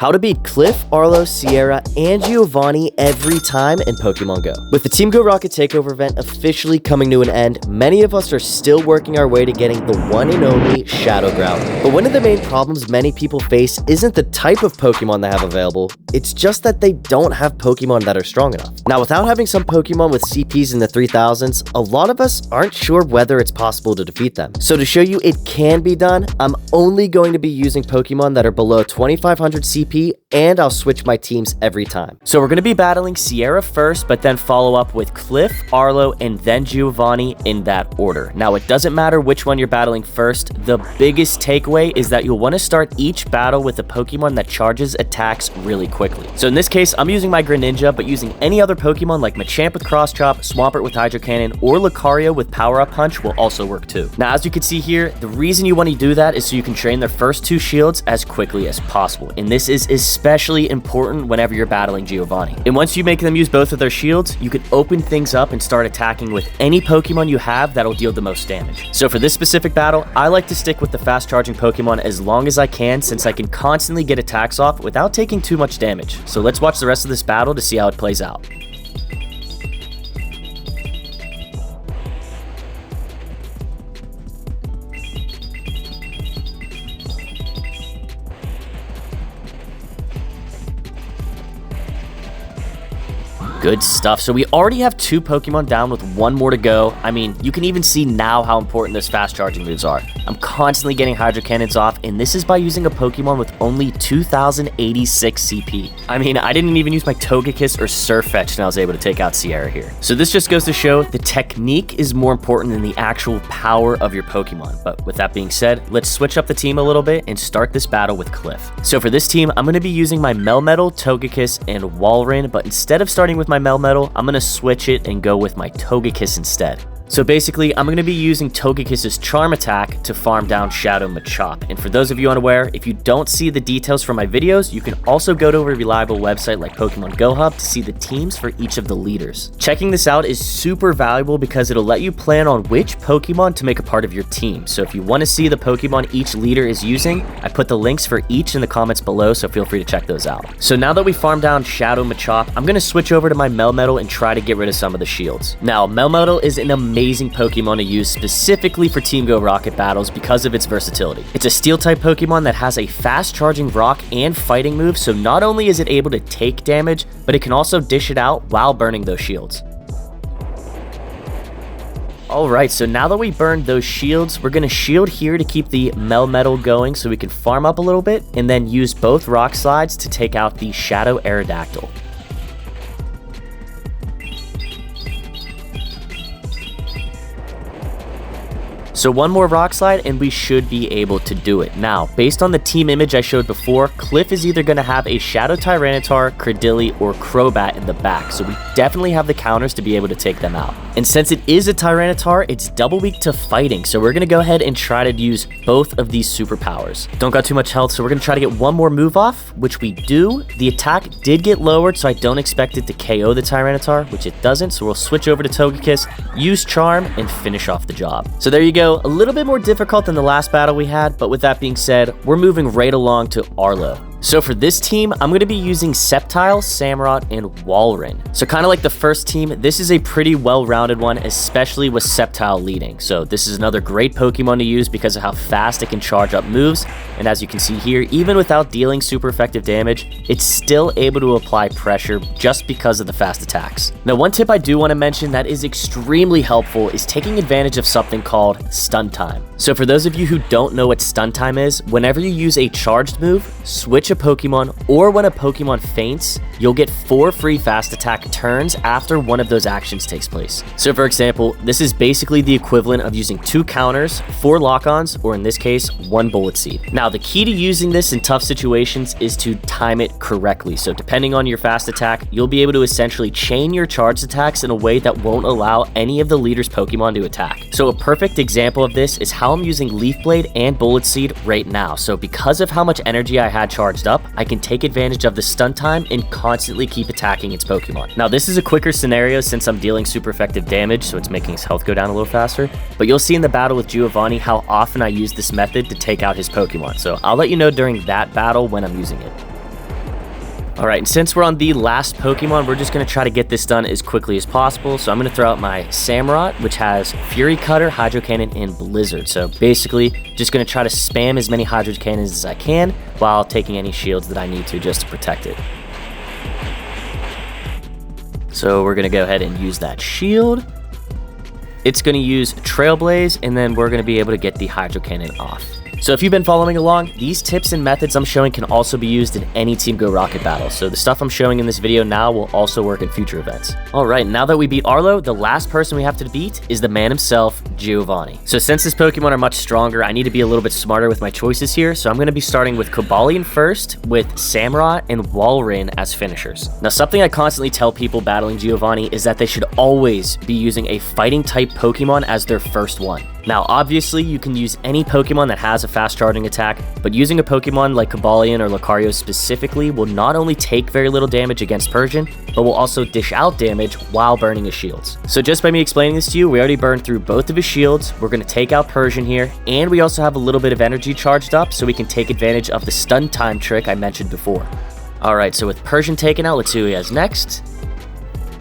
how to beat Cliff, Arlo, Sierra, and Giovanni every time in Pokemon Go. With the Team Go Rocket Takeover event officially coming to an end, many of us are still working our way to getting the one and only Shadow Groudon. But one of the main problems many people face isn't the type of Pokemon they have available, it's just that they don't have Pokemon that are strong enough. Now, without having some Pokemon with CPs in the 3000s, a lot of us aren't sure whether it's possible to defeat them. So to show you it can be done, I'm only going to be using Pokemon that are below 2500 CP, and I'll switch my teams every time. So we're going to be battling Sierra first, but then follow up with Cliff, Arlo, and then Giovanni in that order. Now, it doesn't matter which one you're battling first. The biggest takeaway is that you'll want to start each battle with a Pokemon that charges attacks really quickly. So in this case, I'm using my Greninja, but using any other Pokemon like Machamp with Cross Chop, Swampert with Hydro Cannon, or Lucario with Power Up Punch will also work too. Now, as you can see here, the reason you want to do that is so you can train their first two shields as quickly as possible. And this is especially important whenever you're battling Giovanni. And once you make them use both of their shields, you can open things up and start attacking with any Pokemon you have that'll deal the most damage. So for this specific battle, I like to stick with the fast charging Pokemon as long as I can, since I can constantly get attacks off without taking too much damage. So let's watch the rest of this battle to see how it plays out. Good stuff. So we already have two Pokemon down with one more to go. I mean, you can even see now how important those fast charging moves are. I'm constantly getting Hydro Cannons off, and this is by using a Pokemon with only 2086 CP. I mean, I didn't even use my Togekiss or Surfetch, and I was able to take out Sierra here. So this just goes to show the technique is more important than the actual power of your Pokemon. But with that being said, let's switch up the team a little bit and start this battle with Cliff. So for this team, I'm going to be using my Melmetal, Togekiss, and Walrein, but instead of starting with my Melmetal, I'm going to switch it and go with my Togekiss instead. So basically, I'm going to be using Togekiss's Charm Attack to farm down Shadow Machop. And for those of you unaware, if you don't see the details from my videos, you can also go to a reliable website like Pokemon Go Hub to see the teams for each of the leaders. Checking this out is super valuable because it'll let you plan on which Pokemon to make a part of your team. So if you want to see the Pokemon each leader is using, I put the links for each in the comments below, so feel free to check those out. So now that we farmed down Shadow Machop, I'm going to switch over to my Melmetal and try to get rid of some of the shields. Now, Melmetal is an amazing Pokemon to use specifically for Team Go Rocket battles because of its versatility. It's a Steel-type Pokemon that has a fast-charging rock and fighting move, so not only is it able to take damage, but it can also dish it out while burning those shields. Alright, so now that we burned those shields, we're going to shield here to keep the Melmetal going so we can farm up a little bit, and then use both Rock Slides to take out the Shadow Aerodactyl. So one more Rock Slide and we should be able to do it. Now, based on the team image I showed before, Cliff is either going to have a Shadow Tyranitar, Cradily, or Crobat in the back, so we definitely have the counters to be able to take them out. And since it is a Tyranitar, it's double weak to fighting, so we're going to go ahead and try to use both of these superpowers. Don't got too much health, so we're going to try to get one more move off, which we do. The attack did get lowered, so I don't expect it to KO the Tyranitar, which it doesn't, so we'll switch over to Togekiss, use Charm, and finish off the job. So there you go. A little bit more difficult than the last battle we had, but with that being said, we're moving right along to Arlo. So for this team, I'm going to be using Sceptile, Samurott, and Walrein. So kind of like the first team, this is a pretty well-rounded one, especially with Sceptile leading. So this is another great Pokemon to use because of how fast it can charge up moves. And as you can see here, even without dealing super effective damage, it's still able to apply pressure just because of the fast attacks. Now, one tip I do want to mention that is extremely helpful is taking advantage of something called Stun Time. So for those of you who don't know what Stun Time is, whenever you use a charged move, switch a Pokemon, or when a Pokemon faints, you'll get 4 free fast attack turns after one of those actions takes place. So for example, this is basically the equivalent of using 2 counters, 4 lock-ons, or in this case, 1 Bullet Seed. Now, the key to using this in tough situations is to time it correctly. So depending on your fast attack, you'll be able to essentially chain your charged attacks in a way that won't allow any of the leader's Pokemon to attack. So a perfect example of this is how I'm using Leaf Blade and Bullet Seed right now. So because of how much energy I had charged up, I can take advantage of the stun time and constantly keep attacking its Pokemon. Now, this is a quicker scenario since I'm dealing super effective damage, so it's making his health go down a little faster. But you'll see in the battle with Giovanni how often I use this method to take out his Pokemon. So I'll let you know during that battle when I'm using it. All right, and since we're on the last Pokemon, we're just going to try to get this done as quickly as possible. So I'm going to throw out my Samurott, which has Fury Cutter, Hydro Cannon, and Blizzard. So basically, just going to try to spam as many Hydro Cannons as I can while taking any shields that I need to just to protect it. So we're going to go ahead and use that shield. It's going to use Trailblaze, and then we're going to be able to get the Hydro Cannon off. So if you've been following along, these tips and methods I'm showing can also be used in any Team Go Rocket battle. So the stuff I'm showing in this video now will also work in future events. All right, now that we beat Arlo, the last person we have to beat is the man himself, Giovanni. So since his Pokemon are much stronger, I need to be a little bit smarter with my choices here. So I'm going to be starting with Cobalion first, with Samurott and Walrein as finishers. Now, something I constantly tell people battling Giovanni is that they should always be using a fighting type Pokemon as their first one. Now, obviously, you can use any Pokemon that has a fast charging attack, but using a Pokemon like Cobalion or Lucario specifically will not only take very little damage against Persian, but will also dish out damage while burning his shields. So just by me explaining this to you, we already burned through both of his shields. We're going to take out Persian here, and we also have a little bit of energy charged up, so we can take advantage of the stun time trick I mentioned before. All right, so with Persian taken out, let's see who he has next.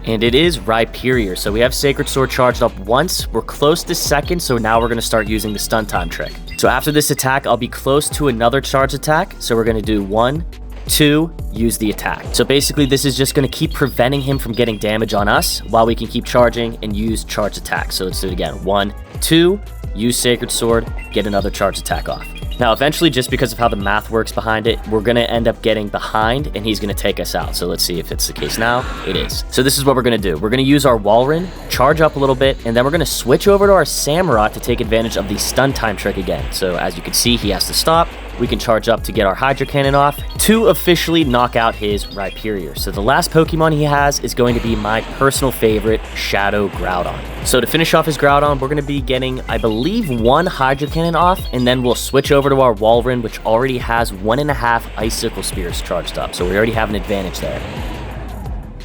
And it is Rhyperior. So we have Sacred Sword charged up once. We're close to second, so now we're going to start using the stun time trick. So after this attack, I'll be close to another charge attack. So we're going to do 1, 2, use the attack. So basically, this is just going to keep preventing him from getting damage on us while we can keep charging and use charge attack. So let's do it again. 1, 2, use Sacred Sword, get another charge attack off. Now, eventually, just because of how the math works behind it, we're going to end up getting behind, and he's going to take us out. So let's see if it's the case now. It is. So this is what we're going to do. We're going to use our Walrein, charge up a little bit, and then we're going to switch over to our Samurott to take advantage of the stun time trick again. So as you can see, he has to stop. We can charge up to get our Hydro Cannon off to officially knock out his Rhyperior. So the last Pokemon he has is going to be my personal favorite, Shadow Groudon. So to finish off his Groudon, we're going to be getting, I believe, 1 Hydro Cannon off, and then we'll switch over to our Walrein, which already has 1.5 Icicle Spears charged up. So we already have an advantage there.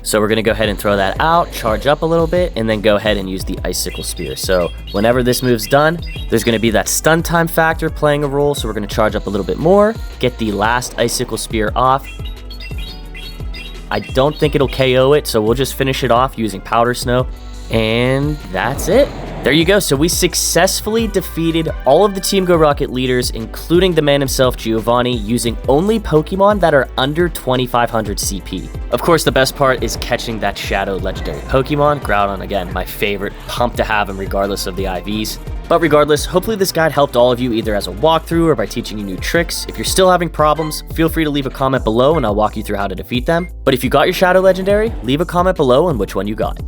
So we're going to go ahead and throw that out, charge up a little bit, and then go ahead and use the Icicle Spear. So whenever this move's done, there's going to be that stun time factor playing a role. So we're going to charge up a little bit more, get the last Icicle Spear off. I don't think it'll KO it, so we'll just finish it off using Powder Snow. And that's it. There you go. So we successfully defeated all of the Team Go Rocket leaders, including the man himself, Giovanni, using only Pokemon that are under 2500 CP. Of course, the best part is catching that Shadow Legendary Pokemon. Groudon, again, my favorite. Pumped to have him regardless of the IVs. But regardless, hopefully this guide helped all of you either as a walkthrough or by teaching you new tricks. If you're still having problems, feel free to leave a comment below and I'll walk you through how to defeat them. But if you got your Shadow Legendary, leave a comment below on which one you got.